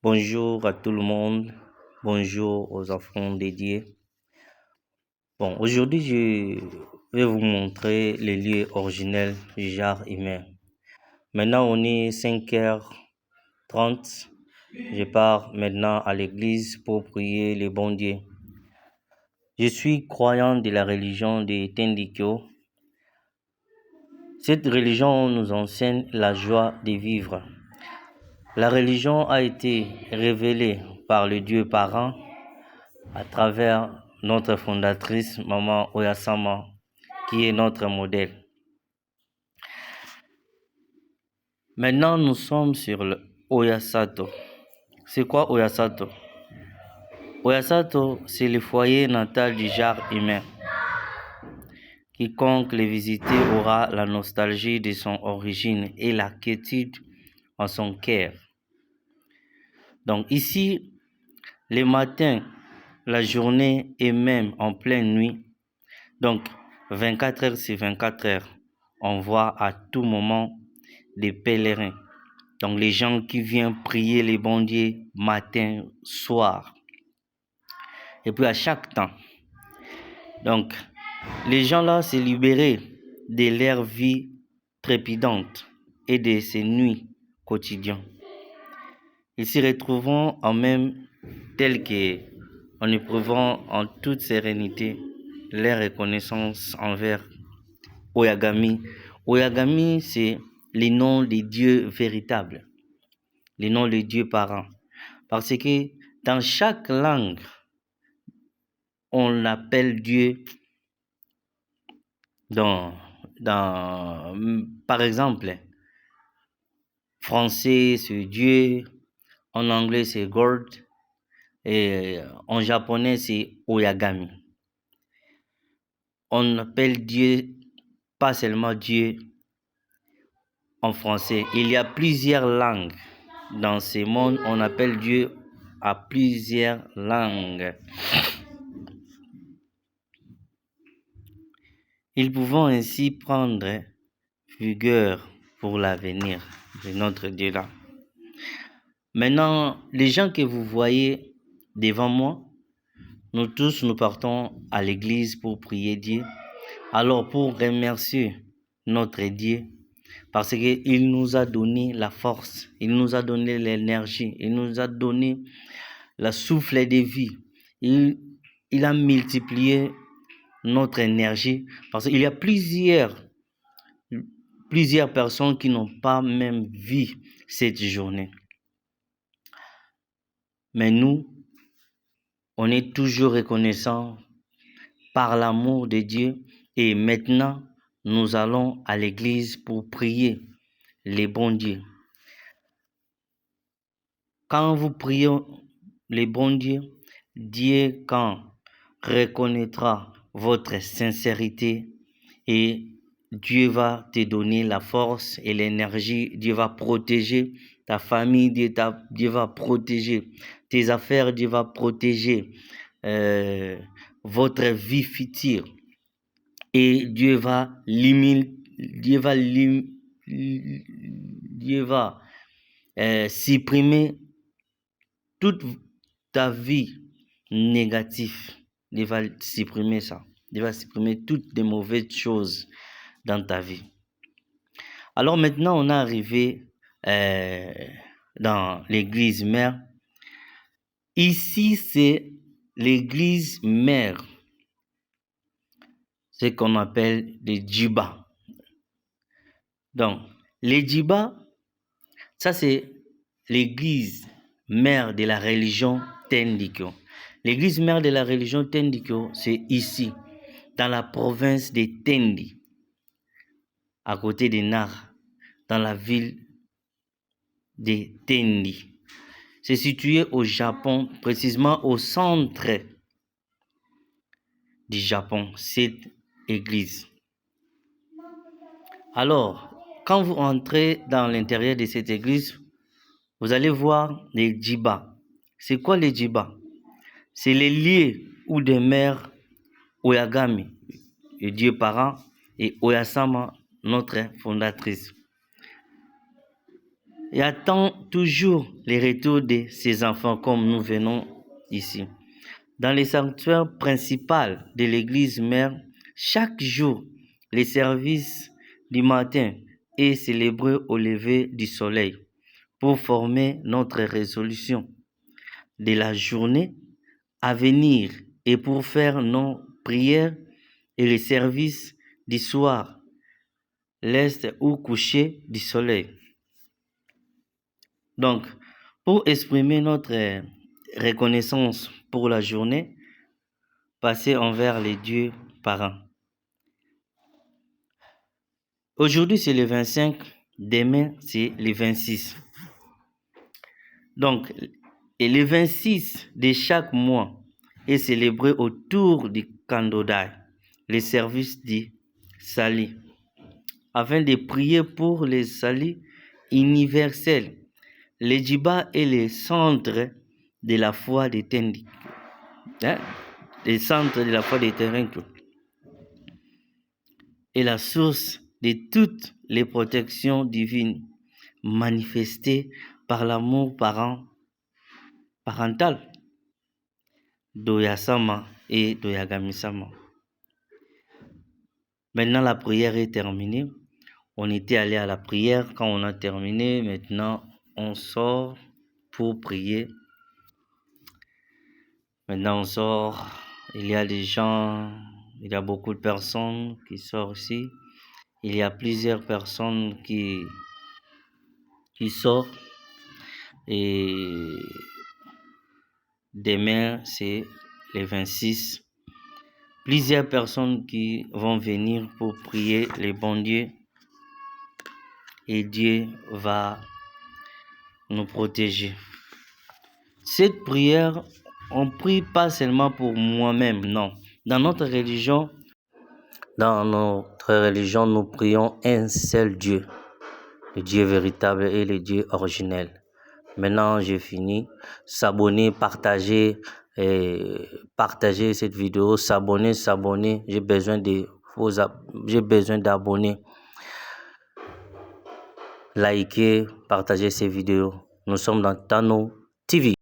Bonjour à tout le monde, bonjour aux enfants dédiés. Bon, aujourd'hui, je vais vous montrer les lieux originels du genre humain. Maintenant, on est 5h30. Je pars maintenant à l'église pour prier les bons dieux. Je suis croyant de la religion des Tendikyo. Cette religion nous enseigne la joie de vivre. La religion a été révélée par le Dieu parent à travers notre fondatrice, Maman Oyasama, qui est notre modèle. Maintenant, nous sommes sur le Oyasato. C'est quoi Oyasato? Oyasato, c'est le foyer natal du genre humain. Quiconque le visiter aura la nostalgie de son origine et la quiétude en son cœur. Donc ici, les matins, la journée et même en pleine nuit, donc 24 heures sur 24 heures, on voit à tout moment des pèlerins. Donc les gens qui viennent prier les bons dieux matin, soir. Et puis à chaque temps. Donc les gens là se libéraient de leur vie trépidante et de ces nuits quotidiennes. Ils s'y retrouveront en même tel que en éprouvant en toute sérénité leur reconnaissance envers Oyagami. Oyagami, c'est le nom des dieux véritables, le nom des dieux parents. Parce que dans chaque langue, on appelle Dieu par exemple, français c'est Dieu, en anglais c'est God, et en japonais c'est Oyagami. On appelle Dieu pas seulement Dieu en français. Il y a plusieurs langues. Dans ce monde, on appelle Dieu à plusieurs langues. Ils pouvons ainsi prendre vigueur pour l'avenir de notre Dieu là. Maintenant, les gens que vous voyez devant moi, nous tous nous partons à l'église pour prier Dieu. Alors pour remercier notre Dieu, parce qu'il nous a donné la force, il nous a donné l'énergie, il nous a donné le souffle de vie. Il a multiplié notre énergie, parce qu'il y a plusieurs personnes qui n'ont pas même vu cette journée. Mais nous, on est toujours reconnaissants par l'amour de Dieu et maintenant, nous allons à l'église pour prier les bons dieux. Quand vous priez les bons dieux, Dieu reconnaîtra votre sincérité et Dieu va te donner la force et l'énergie. Dieu va protéger ta famille, Dieu va protéger tes affaires, Dieu va protéger votre vie future. Et Dieu va supprimer toute ta vie négative. Dieu va supprimer ça. Dieu va supprimer toutes les mauvaises choses dans ta vie. Alors maintenant, on est arrivé dans l'église mère. Ici, c'est l'église mère. Ce qu'on appelle les djibas. Donc, les djibas, ça c'est l'église mère de la religion Tendikyo. L'église mère de la religion Tendikyo, c'est ici, dans la province de Tendi, à côté de Nara, dans la ville de Tendi. C'est situé au Japon, précisément au centre du Japon, cette église. Alors, quand vous entrez dans l'intérieur de cette église, vous allez voir les djibas. C'est quoi les djibas? C'est les lieux où demeure Oyagami, le Dieu parent, et Oyasama, notre fondatrice. et attend toujours les retours de ses enfants comme nous venons ici. Dans les sanctuaires principaux de l'église mère, chaque jour, les services du matin est célébré au lever du soleil pour former notre résolution de la journée à venir et pour faire nos prières et les services du soir, l'est ou coucher du soleil. Donc, pour exprimer notre reconnaissance pour la journée passée envers les dieux parents. Aujourd'hui, c'est le 25, demain, c'est le 26. Donc, et le 26 de chaque mois est célébré autour du Kandodai, le service du Sali, afin de prier pour le Sali universel. Le Djiba est le centre de la foi des Tendi. Le centre de la foi des Terenko. Et la source de toutes les protections divines manifestées par l'amour parental d'Oyasama et d'Oyagamisama. Maintenant, la prière est terminée. On était allé à la prière. Quand on a terminé, maintenant, on sort pour prier. Maintenant, on sort. Il y a des gens, il y a beaucoup de personnes qui sortent ici. Il y a plusieurs personnes qui sortent. Et demain, c'est le 26. Plusieurs personnes qui vont venir pour prier les bons dieux. Et Dieu va nous protéger. Cette prière, on prie pas seulement pour moi-même, non. Dans notre religion, nous prions un seul Dieu, le Dieu véritable et le Dieu originel. Maintenant, j'ai fini. S'abonner, partager cette vidéo, s'abonner. J'ai besoin d'abonnés. Likez, partagez ces vidéos. Nous sommes dans Tano TV.